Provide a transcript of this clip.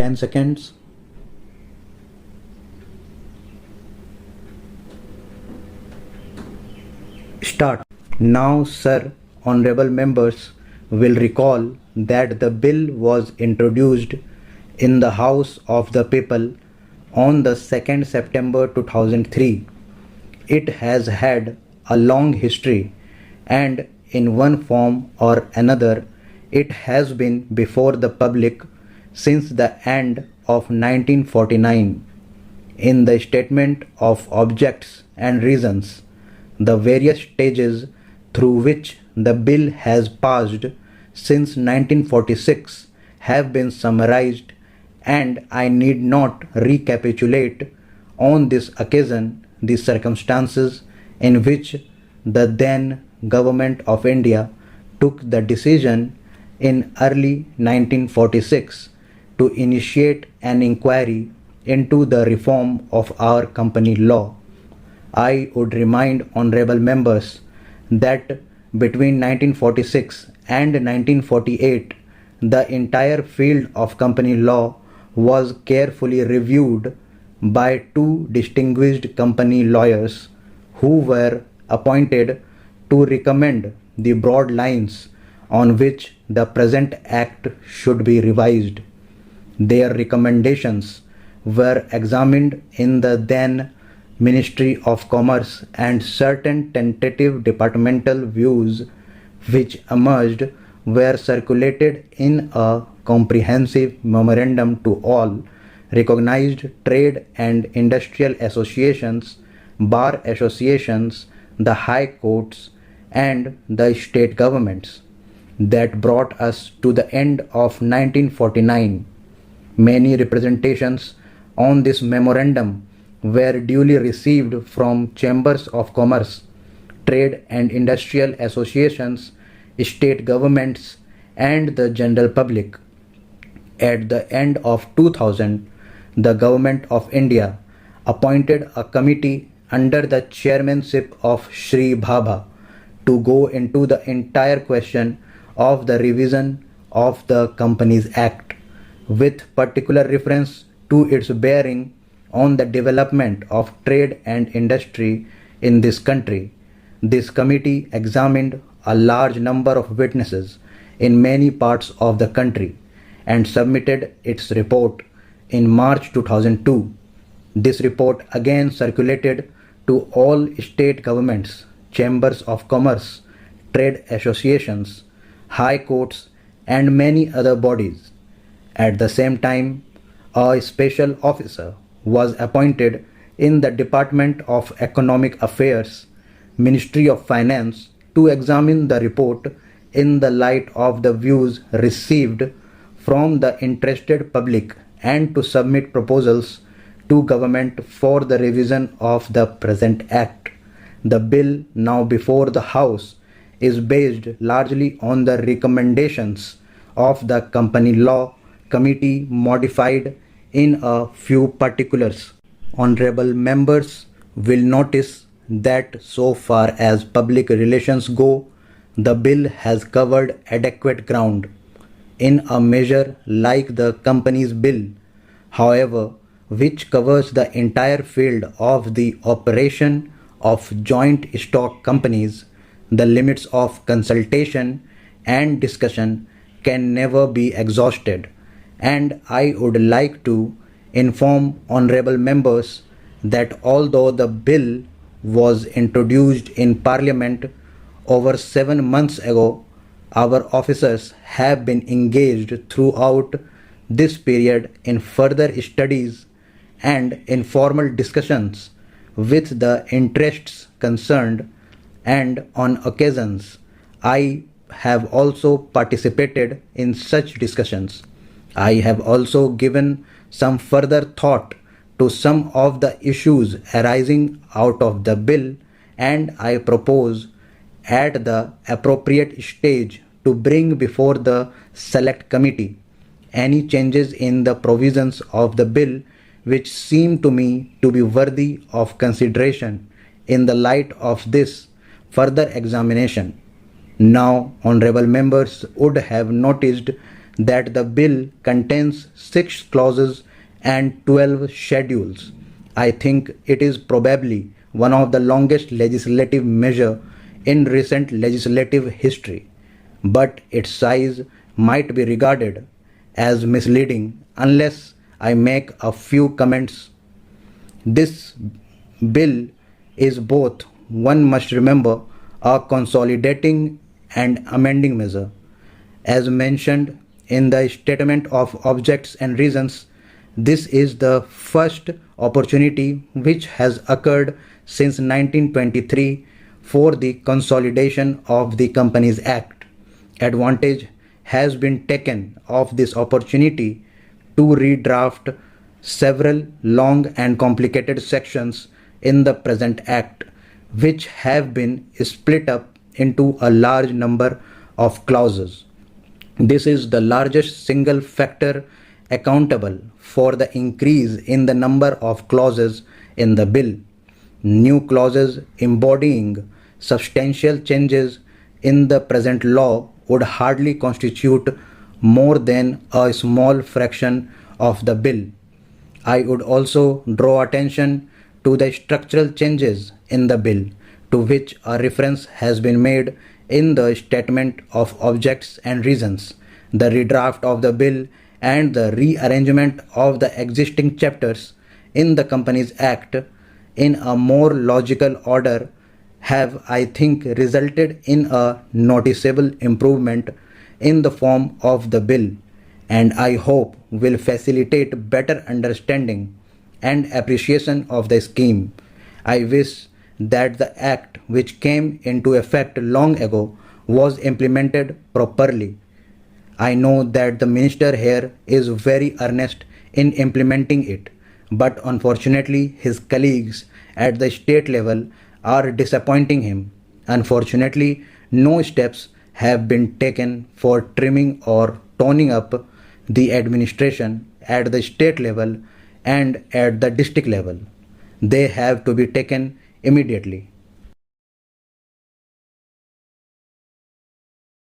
10 seconds. Start. Now, sir, honorable members will recall that the bill was introduced in the House of the People on the 2nd September 2003. It has had a long history, and in one form or another it has been before the public since the end of 1949. In the statement of objects and reasons, the various stages through which the bill has passed since 1946 have been summarized, and I need not recapitulate on this occasion the circumstances in which the then Government of India took the decision in early 1946 to initiate an inquiry into the reform of our company law. I would remind honorable members that between 1946 and 1948, the entire field of company law was carefully reviewed by two distinguished company lawyers who were appointed to recommend the broad lines on which the present act should be revised. Their recommendations were examined in the then Ministry of Commerce, and certain tentative departmental views which emerged were circulated in a comprehensive memorandum to all recognized trade and industrial associations, bar associations, the high courts, and the state governments. That brought us to the end of 1949. Many representations on this memorandum were duly received from chambers of commerce, trade and industrial associations, state governments, and the general public. At the end of 2000, the Government of India appointed a committee under the chairmanship of Shri Bhabha to go into the entire question of the revision of the Companies Act, with particular reference to its bearing on the development of trade and industry in this country. This committee examined a large number of witnesses in many parts of the country and submitted its report in March 2002. This report again circulated to all state governments, chambers of commerce, trade associations, high courts, and many other bodies. At the same time, a special officer was appointed in the Department of Economic Affairs, Ministry of Finance, to examine the report in the light of the views received from the interested public and to submit proposals to government for the revision of the present act. The bill now before the House is based largely on the recommendations of the Company Law Committee, modified in a few particulars. Honorable members will notice that so far as public relations go, the bill has covered adequate ground. In a measure like the Companies Bill, however, which covers the entire field of the operation of joint stock companies, the limits of consultation and discussion can never be exhausted, and I would like to inform honorable members that although the bill was introduced in Parliament over 7 months ago, our officers have been engaged throughout this period in further studies and informal discussions with the interests concerned, and on occasions I have also participated in such discussions. I have also given some further thought to some of the issues arising out of the bill, and I propose at the appropriate stage to bring before the Select Committee any changes in the provisions of the bill which seem to me to be worthy of consideration in the light of this further examination. Now, honorable members would have noticed that the bill contains 6 clauses and 12 schedules. I think it is probably one of the longest legislative measure in recent legislative history, but its size might be regarded as misleading unless I make a few comments. This bill is both, one must remember, a consolidating and amending measure. As mentioned in the Statement of Objects and Reasons, this is the first opportunity which has occurred since 1923 for the consolidation of the Companies Act. Advantage has been taken of this opportunity to redraft several long and complicated sections in the present Act, which have been split up into a large number of clauses. This is the largest single factor accountable for the increase in the number of clauses in the bill. New clauses embodying substantial changes in the present law would hardly constitute more than a small fraction of the bill. I would also draw attention to the structural changes in the bill, to which a reference has been made in the Statement of Objects and Reasons. The redraft of the bill and the rearrangement of the existing chapters in the Companies Act in a more logical order have, I think, resulted in a noticeable improvement in the form of the bill, and I hope will facilitate better understanding and appreciation of the scheme. I wish that the Act, which came into effect long ago, was implemented properly. I know that the minister here is very earnest in implementing it, but unfortunately his colleagues at the state level are disappointing him. Unfortunately, no steps have been taken for trimming or toning up the administration at the state level and at the district level. They have to be taken immediately.